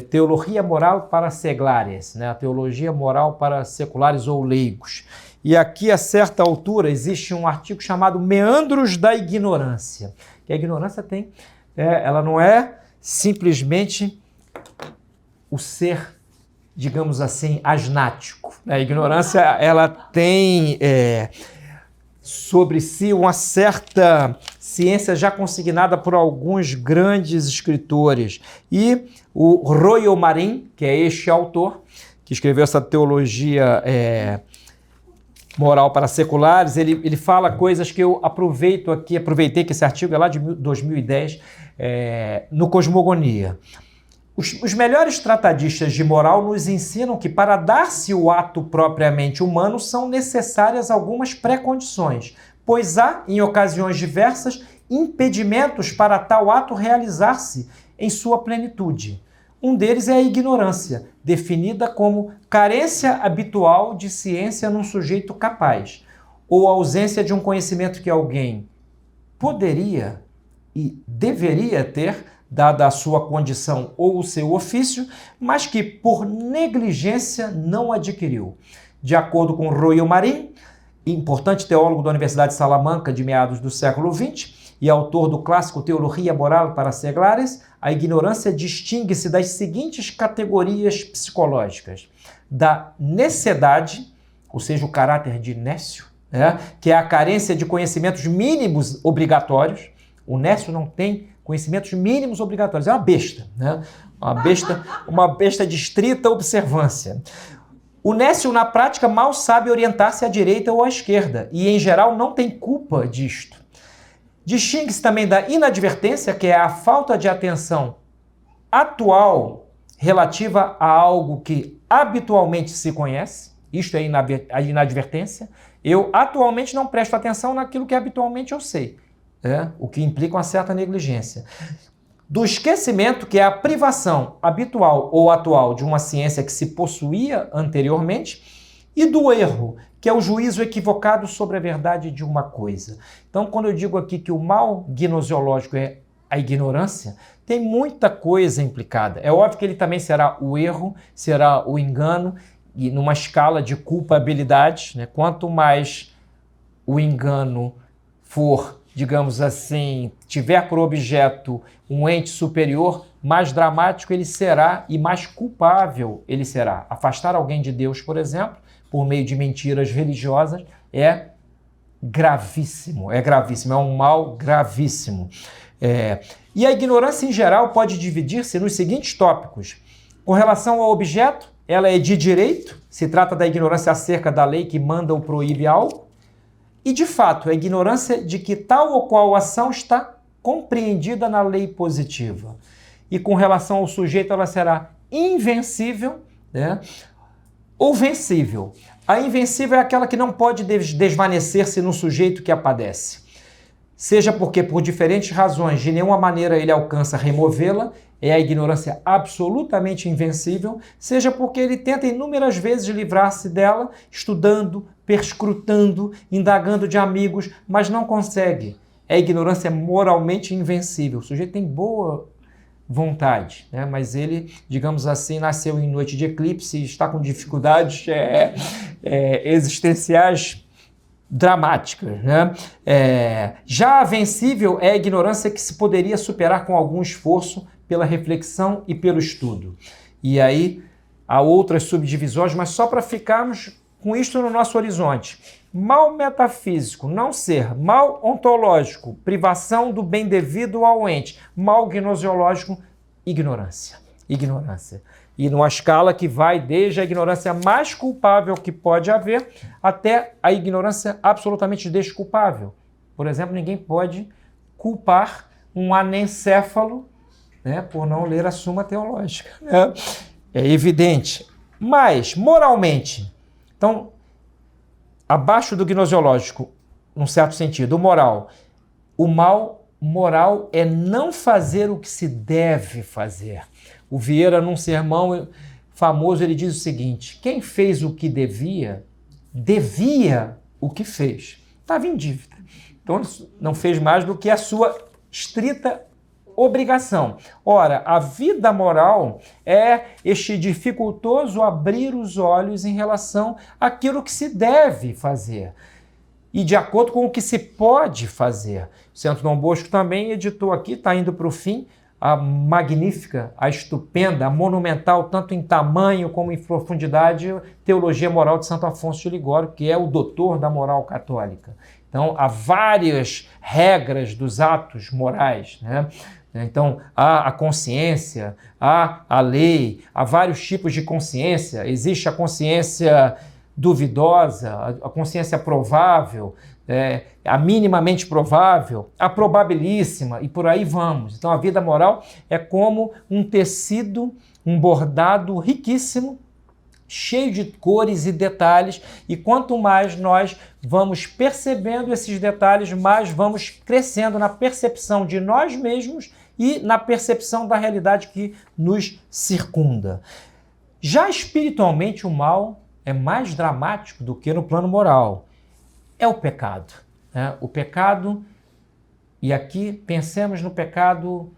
Teologia Moral para Seglares, né? A teologia moral para seculares ou leigos. E aqui, a certa altura, existe um artigo chamado Meandros da Ignorância. Que a ignorância ela não é simplesmente o ser, digamos assim, asnático. A ignorância, ela tem sobre si uma certa ciência já consignada por alguns grandes escritores. E o Royo Marin, que é este autor, que escreveu essa teologia moral para seculares, ele fala coisas que eu aproveitei que esse artigo é lá de 2010, no Cosmogonia. Os melhores tratadistas de moral nos ensinam que para dar-se o ato propriamente humano são necessárias algumas pré-condições, pois há, em ocasiões diversas, impedimentos para tal ato realizar-se em sua plenitude. Um deles é a ignorância, definida como carência habitual de ciência num sujeito capaz, ou ausência de um conhecimento que alguém poderia e deveria ter, dada a sua condição ou o seu ofício, mas que por negligência não adquiriu. De acordo com Royo Marin, importante teólogo da Universidade de Salamanca de meados do século XX, e autor do clássico Teologia Moral para Seglares, a ignorância distingue-se das seguintes categorias psicológicas: da necedade, ou seja, o caráter de nécio, que é a carência de conhecimentos mínimos obrigatórios. O nécio não tem conhecimentos mínimos obrigatórios, é uma besta, né? Uma besta de estrita observância. O nécio, na prática, mal sabe orientar-se à direita ou à esquerda, e, em geral, não tem culpa disto. Distingue-se também da inadvertência, que é a falta de atenção atual relativa a algo que habitualmente se conhece. Isto é a inadvertência. Eu atualmente não presto atenção naquilo que habitualmente eu sei, o que implica uma certa negligência. Do esquecimento, que é a privação habitual ou atual de uma ciência que se possuía anteriormente, e do erro, que é o juízo equivocado sobre a verdade de uma coisa. Então, quando eu digo aqui que o mal gnosiológico é a ignorância, tem muita coisa implicada. É óbvio que ele também será o erro, será o engano, e numa escala de culpabilidade, né? Quanto mais o engano for, digamos assim, tiver por objeto um ente superior, mais dramático ele será e mais culpável ele será. Afastar alguém de Deus, por exemplo, por meio de mentiras religiosas, é gravíssimo, é um mal gravíssimo. E a ignorância, em geral, pode dividir-se nos seguintes tópicos. Com relação ao objeto, ela é de direito, se trata da ignorância acerca da lei que manda ou proíbe algo, e, de fato, a ignorância de que tal ou qual ação está compreendida na lei positiva. E com relação ao sujeito, ela será invencível, ou vencível. A invencível é aquela que não pode desvanecer-se no sujeito que a padece. Seja porque, por diferentes razões, de nenhuma maneira ele alcança removê-la, é a ignorância absolutamente invencível, seja porque ele tenta inúmeras vezes livrar-se dela, estudando, perscrutando, indagando de amigos, mas não consegue. É a ignorância moralmente invencível. O sujeito tem boa vontade, né? Mas ele, digamos assim, nasceu em noite de eclipse e está com dificuldades existenciais dramáticas, né? Já a vencível é a ignorância que se poderia superar com algum esforço pela reflexão e pelo estudo. E aí há outras subdivisões, mas só para ficarmos com isto no nosso horizonte. Mal metafísico, não ser. Mal ontológico, privação do bem devido ao ente. Mal gnosiológico, ignorância. Ignorância. E numa escala que vai desde a ignorância mais culpável que pode haver até a ignorância absolutamente desculpável. Por exemplo, ninguém pode culpar um anencéfalo, né, por não ler a Suma Teológica, né? É evidente. Mas, moralmente, Então, abaixo do gnoseológico, num certo sentido, o moral. O mal moral é não fazer o que se deve fazer. O Vieira, num sermão famoso, ele diz o seguinte: quem fez o que devia o que fez. Estava em dívida. Então, não fez mais do que a sua estrita obrigação. Ora, a vida moral é este dificultoso abrir os olhos em relação àquilo que se deve fazer e de acordo com o que se pode fazer. O Centro Dom Bosco também editou aqui, está indo para o fim, a magnífica, a estupenda, a monumental, tanto em tamanho como em profundidade, Teologia Moral de Santo Afonso de Ligório, que é o doutor da moral católica. Então, há várias regras dos atos morais, né? Então, há a consciência, há a lei, há vários tipos de consciência. Existe a consciência duvidosa, a consciência provável, a minimamente provável, a probabilíssima, e por aí vamos. Então, a vida moral é como um tecido, um bordado riquíssimo, cheio de cores e detalhes, e quanto mais nós vamos percebendo esses detalhes, mais vamos crescendo na percepção de nós mesmos e na percepção da realidade que nos circunda. Já espiritualmente, o mal é mais dramático do que no plano moral. É o pecado, né? O pecado, e aqui pensemos no pecado,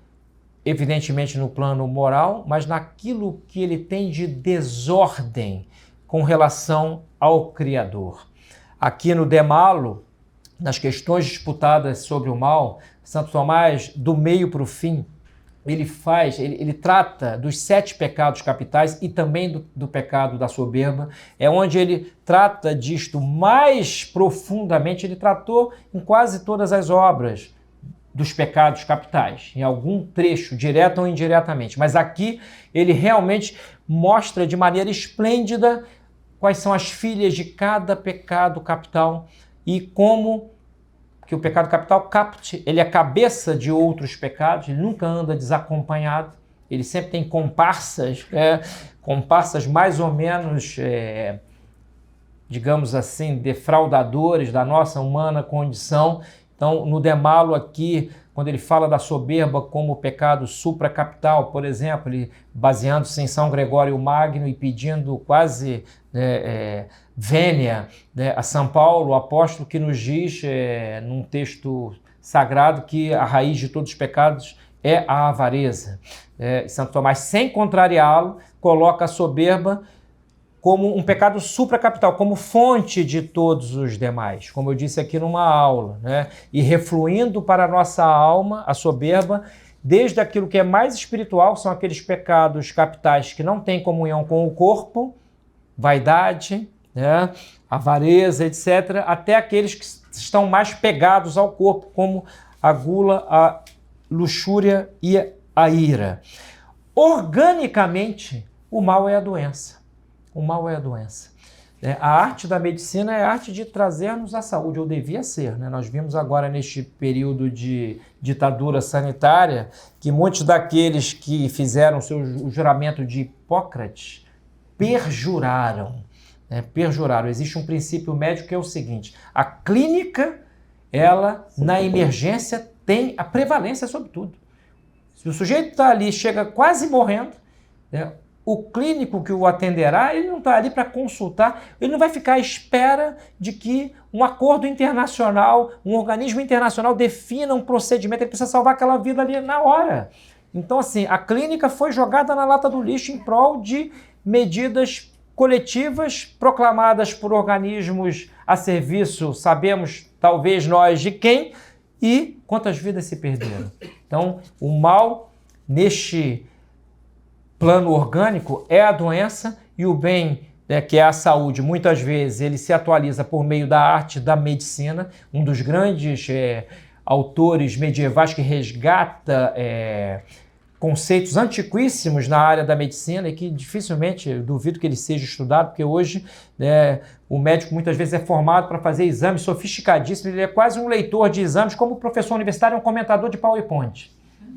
evidentemente no plano moral, mas naquilo que ele tem de desordem com relação ao Criador. Aqui no De Malo, nas questões disputadas sobre o mal, Santo Tomás, do meio para o fim, ele trata dos 7 pecados capitais e também do pecado da soberba, é onde ele trata disto mais profundamente. Ele tratou em quase todas as obras dos pecados capitais, em algum trecho, direto ou indiretamente, mas aqui ele realmente mostra de maneira esplêndida quais são as filhas de cada pecado capital e como que o pecado capital capte, ele é a cabeça de outros pecados, ele nunca anda desacompanhado, ele sempre tem comparsas, comparsas mais ou menos, digamos assim, defraudadores da nossa humana condição. Então, no De Malo aqui, quando ele fala da soberba como pecado supracapital, por exemplo, ele baseando-se em São Gregório Magno e pedindo quase vênia, a São Paulo, o apóstolo, que nos diz, num texto sagrado, que a raiz de todos os pecados é a avareza. Santo Tomás, sem contrariá-lo, coloca a soberba como um pecado supracapital, como fonte de todos os demais, como eu disse aqui numa aula, né? E refluindo para a nossa alma, a soberba, desde aquilo que é mais espiritual, são aqueles pecados capitais que não têm comunhão com o corpo, vaidade, né? Avareza, etc., até aqueles que estão mais pegados ao corpo, como a gula, a luxúria e a ira. Organicamente, o mal é a doença. O mal é a doença. A arte da medicina é a arte de trazer-nos a saúde, ou devia ser, né? Nós vimos agora neste período de ditadura sanitária que muitos daqueles que fizeram o juramento de Hipócrates perjuraram. Perjuraram. Existe um princípio médico que é o seguinte: a clínica, ela, na emergência, tem a prevalência sobre tudo. Se o sujeito está ali, chega quase morrendo, né? O clínico que o atenderá, ele não está ali para consultar, ele não vai ficar à espera de que um acordo internacional, um organismo internacional defina um procedimento, ele precisa salvar aquela vida ali na hora. Então, assim, a clínica foi jogada na lata do lixo em prol de medidas coletivas proclamadas por organismos a serviço, sabemos talvez nós de quem, e quantas vidas se perderam. Então, o mal neste plano orgânico é a doença, e o bem, que é a saúde, muitas vezes ele se atualiza por meio da arte da medicina. Um dos grandes autores medievais que resgata conceitos antiquíssimos na área da medicina e que dificilmente, duvido que ele seja estudado, porque hoje o médico muitas vezes é formado para fazer exames sofisticadíssimos, ele é quase um leitor de exames, como o professor universitário é um comentador de PowerPoint,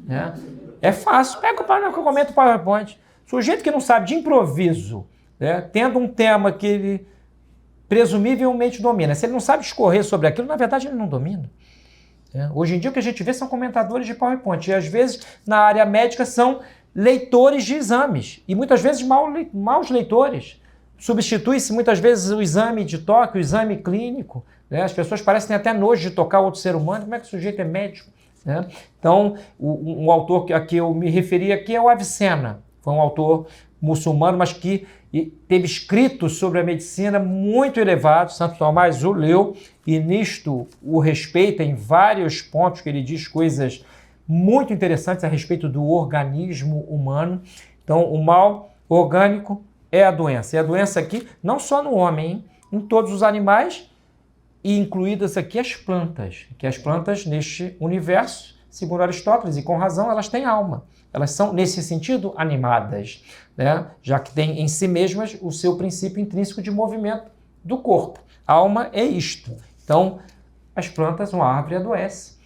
né? É fácil, pega o PowerPoint que eu comento o PowerPoint. Sujeito que não sabe de improviso, né, tendo um tema que ele presumivelmente domina. Se ele não sabe escorrer sobre aquilo, na verdade ele não domina. Hoje em dia o que a gente vê são comentadores de PowerPoint, e às vezes na área médica são leitores de exames, e muitas vezes maus leitores. Substitui-se muitas vezes o exame de toque, o exame clínico, né? As pessoas parecem ter até nojo de tocar outro ser humano. Como é que o sujeito é médico? Né? Então, um autor a que eu me referi aqui é o Avicena. Foi um autor muçulmano, mas que teve escritos sobre a medicina muito elevados. Santo Tomás o leu e nisto o respeita em vários pontos, que ele diz coisas muito interessantes a respeito do organismo humano. Então, o mal orgânico é a doença. E a doença aqui, não só no homem, hein? Em todos os animais, e incluídas aqui as plantas, que as plantas neste universo, segundo Aristóteles, e com razão, elas têm alma. Elas são, nesse sentido, animadas, né? Já que têm em si mesmas o seu princípio intrínseco de movimento do corpo. A alma é isto. Então, as plantas, uma árvore adoece.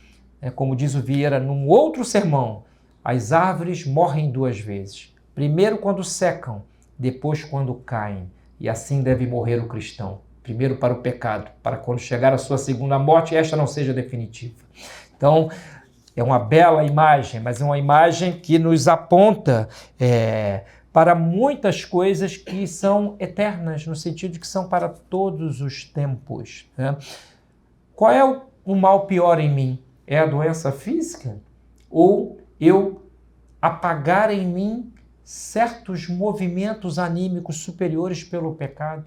Como diz o Vieira num outro sermão, as árvores morrem 2 vezes. Primeiro quando secam, depois quando caem. E assim deve morrer o cristão. Primeiro para o pecado, para quando chegar a sua segunda morte, esta não seja definitiva. Então, é uma bela imagem, mas é uma imagem que nos aponta para muitas coisas que são eternas, no sentido de que são para todos os tempos, né? Qual é o mal pior em mim? É a doença física? Ou eu apagar em mim certos movimentos anímicos superiores pelo pecado?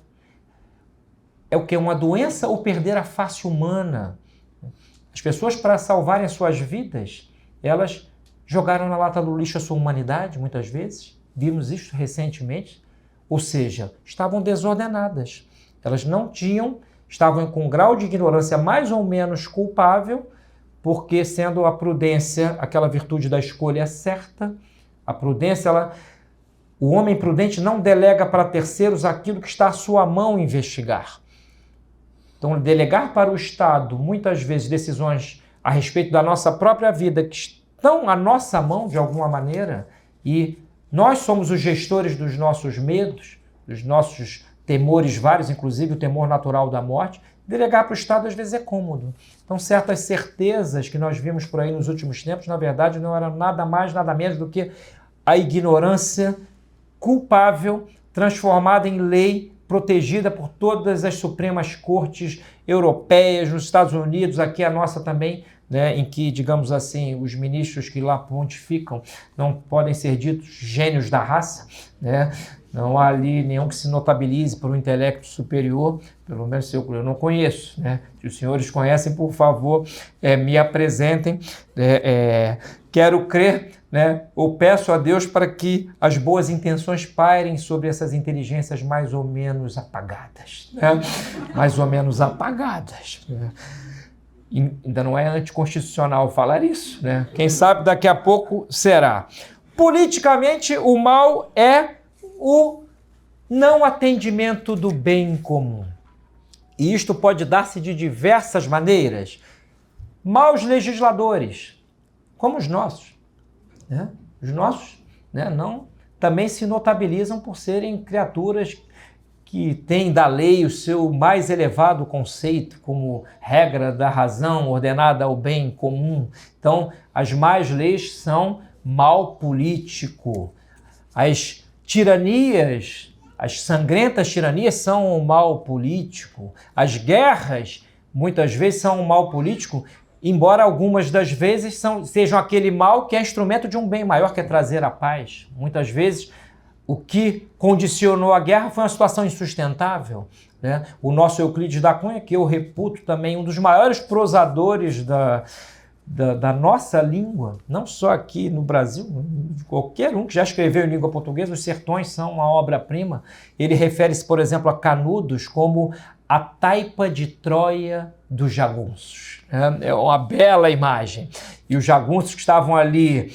É o que? Uma doença ou perder a face humana? As pessoas, para salvarem as suas vidas, elas jogaram na lata do lixo a sua humanidade, muitas vezes. Vimos isso recentemente. Ou seja, estavam desordenadas. Elas não tinham, estavam com um grau de ignorância mais ou menos culpável, porque sendo a prudência aquela virtude da escolha certa, a prudência, o homem prudente não delega para terceiros aquilo que está à sua mão investigar. Então, delegar para o Estado, muitas vezes, decisões a respeito da nossa própria vida que estão à nossa mão, de alguma maneira, e nós somos os gestores dos nossos medos, dos nossos temores vários, inclusive o temor natural da morte, delegar para o Estado, às vezes, é cômodo. Então, certas certezas que nós vimos por aí nos últimos tempos, na verdade, não eram nada mais, nada menos do que a ignorância culpável transformada em lei, protegida por todas as supremas cortes europeias, nos Estados Unidos, aqui a nossa também, né, em que, digamos assim, os ministros que lá pontificam não podem ser ditos gênios da raça, né? Não há ali nenhum que se notabilize por um intelecto superior, pelo menos eu não conheço, né? Se os senhores conhecem, por favor, me apresentem. Quero crer, né? Eu peço a Deus para que as boas intenções pairem sobre essas inteligências mais ou menos apagadas, né? Mais ou menos apagadas, né? Ainda não é anticonstitucional falar isso, né? Quem sabe daqui a pouco será. Politicamente, o mal é o não atendimento do bem comum. E isto pode dar-se de diversas maneiras. Maus legisladores, como os nossos, né? Os nossos, né, não, também se notabilizam por serem criaturas que têm da lei o seu mais elevado conceito como regra da razão ordenada ao bem comum. Então, as más leis são mal político. As tiranias, as sangrentas tiranias são um mal político. As guerras, muitas vezes, são um mal político, embora algumas das vezes sejam aquele mal que é instrumento de um bem maior, que é trazer a paz. Muitas vezes, o que condicionou a guerra foi uma situação insustentável, né? O nosso Euclides da Cunha, que eu reputo também um dos maiores prosadores da nossa língua, não só aqui no Brasil, qualquer um que já escreveu em língua portuguesa, os Sertões são uma obra-prima. Ele refere-se, por exemplo, a Canudos como a taipa de Troia dos jagunços. É uma bela imagem. E os jagunços que estavam ali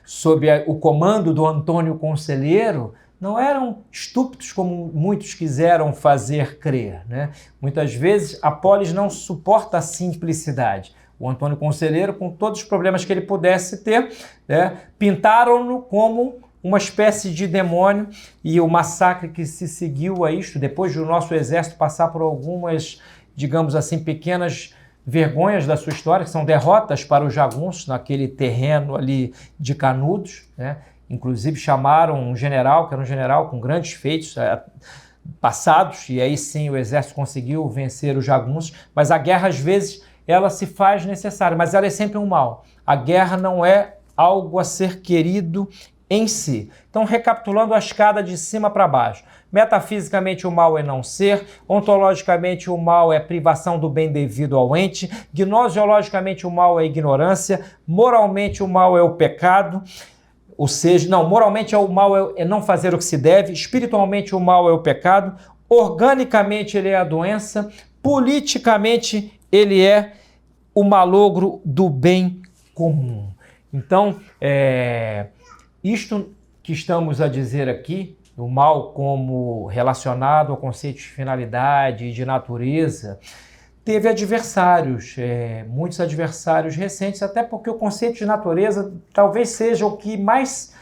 sob o comando do Antônio Conselheiro não eram estúpidos como muitos quiseram fazer crer, né? Muitas vezes a polis não suporta a simplicidade. O Antônio Conselheiro, com todos os problemas que ele pudesse ter, né, pintaram-no como uma espécie de demônio, e o massacre que se seguiu a isto, depois do nosso exército passar por algumas, digamos assim, pequenas vergonhas da sua história, que são derrotas para os jagunços naquele terreno ali de Canudos, né? Inclusive chamaram um general, que era um general com grandes feitos passados, e aí sim o exército conseguiu vencer os jagunços, mas a guerra às vezes ela se faz necessária, mas ela é sempre um mal. A guerra não é algo a ser querido em si. Então, recapitulando a escada de cima para baixo. Metafisicamente, o mal é não ser. Ontologicamente, o mal é privação do bem devido ao ente. Gnoseologicamente, o mal é ignorância. Moralmente, o mal é o pecado. Ou seja, não, moralmente o mal é não fazer o que se deve. Espiritualmente, o mal é o pecado. Organicamente, ele é a doença. Politicamente, ele é o malogro do bem comum. Então, isto que estamos a dizer aqui, o mal como relacionado ao conceito de finalidade e de natureza, teve adversários, muitos adversários recentes, até porque o conceito de natureza talvez seja o que mais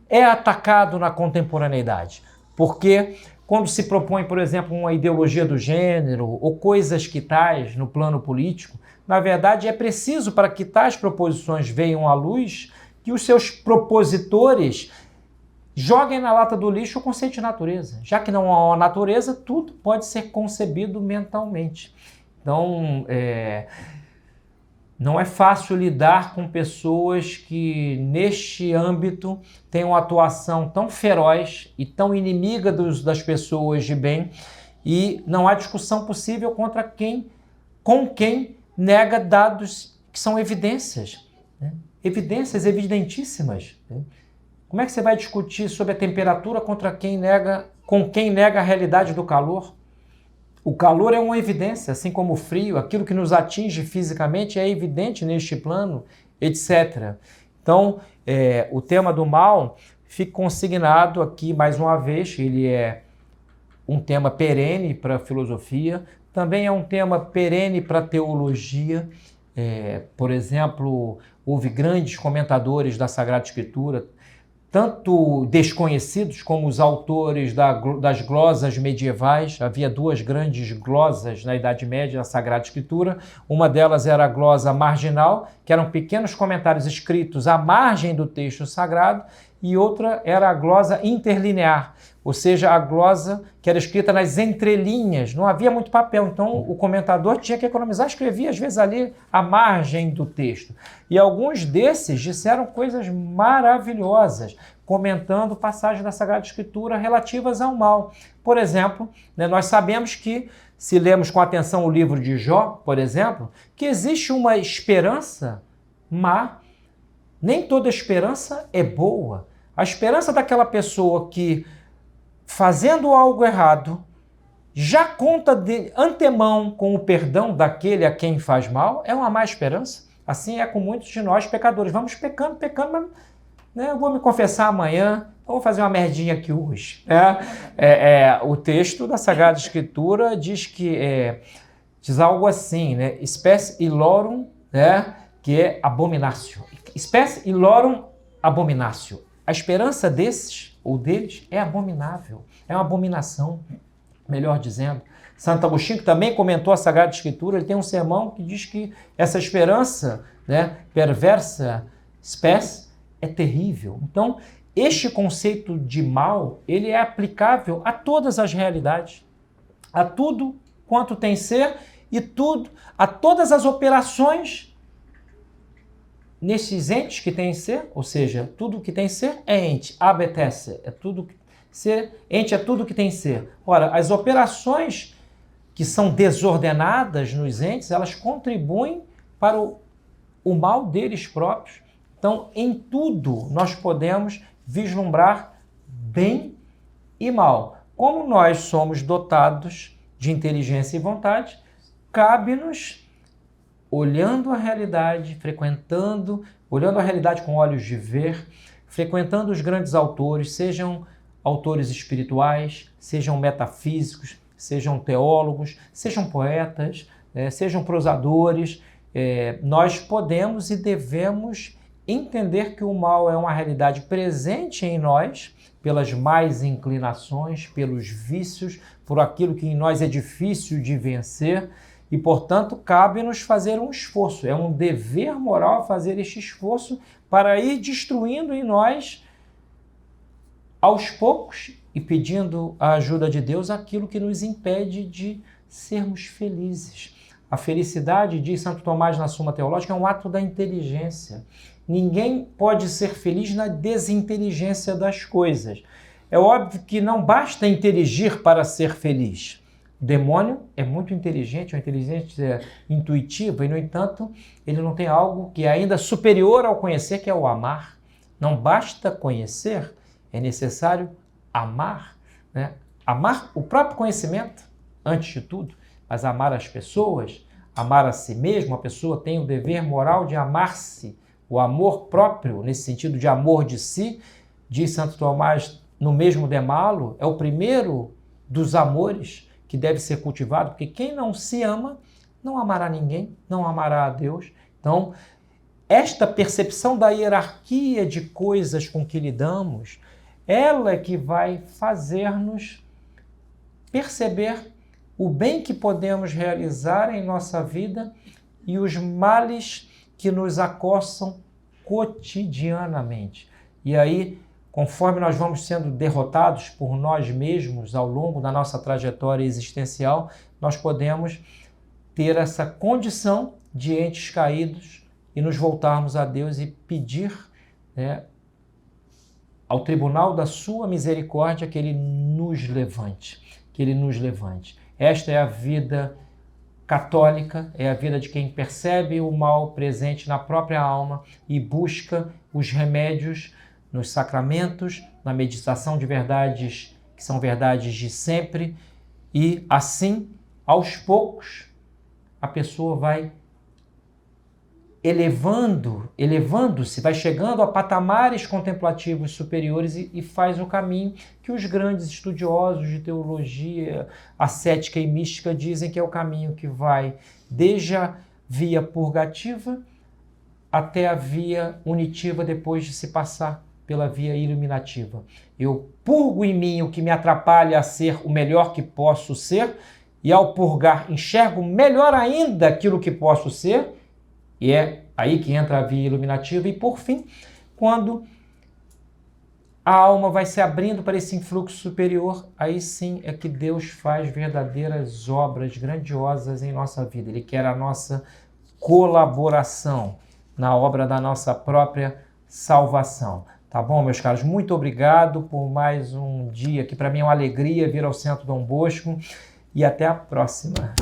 é atacado na contemporaneidade. Porque quando se propõe, por exemplo, uma ideologia do gênero ou coisas que tais no plano político, na verdade é preciso para que tais proposições venham à luz que os seus propositores joguem na lata do lixo o conceito de natureza. Já que não há uma natureza, tudo pode ser concebido mentalmente. Então, não é fácil lidar com pessoas que, neste âmbito, têm uma atuação tão feroz e tão inimiga das pessoas de bem, e não há discussão possível com quem nega dados que são evidências, né? Evidências evidentíssimas, né? Como é que você vai discutir sobre a temperatura com quem nega a realidade do calor? O calor é uma evidência, assim como o frio, aquilo que nos atinge fisicamente é evidente neste plano, etc. Então, o tema do mal fica consignado aqui mais uma vez, ele é um tema perene para a filosofia, também é um tema perene para a teologia. Por exemplo, houve grandes comentadores da Sagrada Escritura, tanto desconhecidos como os autores das glosas medievais. Havia duas grandes glosas na Idade Média, na Sagrada Escritura. Uma delas era a glosa marginal, que eram pequenos comentários escritos à margem do texto sagrado, e outra era a glosa interlinear, ou seja, a glosa que era escrita nas entrelinhas, não havia muito papel, então o comentador tinha que economizar, escrevia às vezes ali à margem do texto. E alguns desses disseram coisas maravilhosas, comentando passagens da Sagrada Escritura relativas ao mal. Por exemplo, nós sabemos que, se lemos com atenção o livro de Jó, por exemplo, que existe uma esperança má. Nem toda esperança é boa. A esperança daquela pessoa que, fazendo algo errado, já conta de antemão com o perdão daquele a quem faz mal, é uma má esperança. Assim é com muitos de nós pecadores. Vamos pecando, mas eu vou me confessar amanhã, eu vou fazer uma merdinha aqui hoje. O texto da Sagrada Escritura diz algo assim, né? Spes illorum, que é abominatio. Spes illorum abominatio. A esperança desses ou deles é abominável, é uma abominação, melhor dizendo. Santo Agostinho, que também comentou a Sagrada Escritura, ele tem um sermão que diz que essa esperança, perversa, spes, é terrível. Então, este conceito de mal, ele é aplicável a todas as realidades, a tudo quanto tem ser e a todas as operações nesses entes que têm ser, ou seja, tudo que tem ser é ente, ab et esse, é tudo ser, ente é tudo que tem ser. Ora, as operações que são desordenadas nos entes, elas contribuem para o mal deles próprios. Então, em tudo nós podemos vislumbrar bem e mal. Como nós somos dotados de inteligência e vontade, cabe-nos, olhando a realidade, olhando a realidade com olhos de ver, frequentando os grandes autores, sejam autores espirituais, sejam metafísicos, sejam teólogos, sejam poetas, sejam prosadores, nós podemos e devemos entender que o mal é uma realidade presente em nós, pelas más inclinações, pelos vícios, por aquilo que em nós é difícil de vencer, e, portanto, cabe-nos fazer um esforço. É um dever moral fazer este esforço para ir destruindo em nós, aos poucos, e pedindo a ajuda de Deus, aquilo que nos impede de sermos felizes. A felicidade, diz Santo Tomás na Suma Teológica, é um ato da inteligência. Ninguém pode ser feliz na desinteligência das coisas. É óbvio que não basta inteligir para ser feliz. O demônio é muito inteligente, uma inteligência intuitiva, e, no entanto, ele não tem algo que é ainda superior ao conhecer, que é o amar. Não basta conhecer, é necessário amar, né? Amar o próprio conhecimento, antes de tudo, mas amar as pessoas, amar a si mesmo. A pessoa tem o dever moral de amar-se, o amor próprio, nesse sentido de amor de si, diz Santo Tomás no mesmo Demalo, é o primeiro dos amores que deve ser cultivado, porque quem não se ama não amará ninguém, não amará a Deus. Então, esta percepção da hierarquia de coisas com que lidamos, ela é que vai fazer-nos perceber o bem que podemos realizar em nossa vida e os males que nos acossam cotidianamente. E aí, conforme nós vamos sendo derrotados por nós mesmos ao longo da nossa trajetória existencial, nós podemos ter essa condição de entes caídos e nos voltarmos a Deus e pedir, né, ao tribunal da sua misericórdia que Ele nos levante, que Ele nos levante. Esta é a vida católica, é a vida de quem percebe o mal presente na própria alma e busca os remédios nos sacramentos, na meditação de verdades que são verdades de sempre, e assim, aos poucos, a pessoa vai elevando-se, vai chegando a patamares contemplativos superiores e faz o caminho que os grandes estudiosos de teologia ascética e mística dizem que é o caminho que vai desde a via purgativa até a via unitiva, depois de se passar pela via iluminativa. Eu purgo em mim o que me atrapalha a ser o melhor que posso ser, e ao purgar enxergo melhor ainda aquilo que posso ser, e é aí que entra a via iluminativa. E, por fim, quando a alma vai se abrindo para esse influxo superior, aí sim é que Deus faz verdadeiras obras grandiosas em nossa vida. Ele quer a nossa colaboração na obra da nossa própria salvação. Tá bom, meus caros? Muito obrigado por mais um dia, que para mim é uma alegria vir ao Centro Dom Bosco, e até a próxima.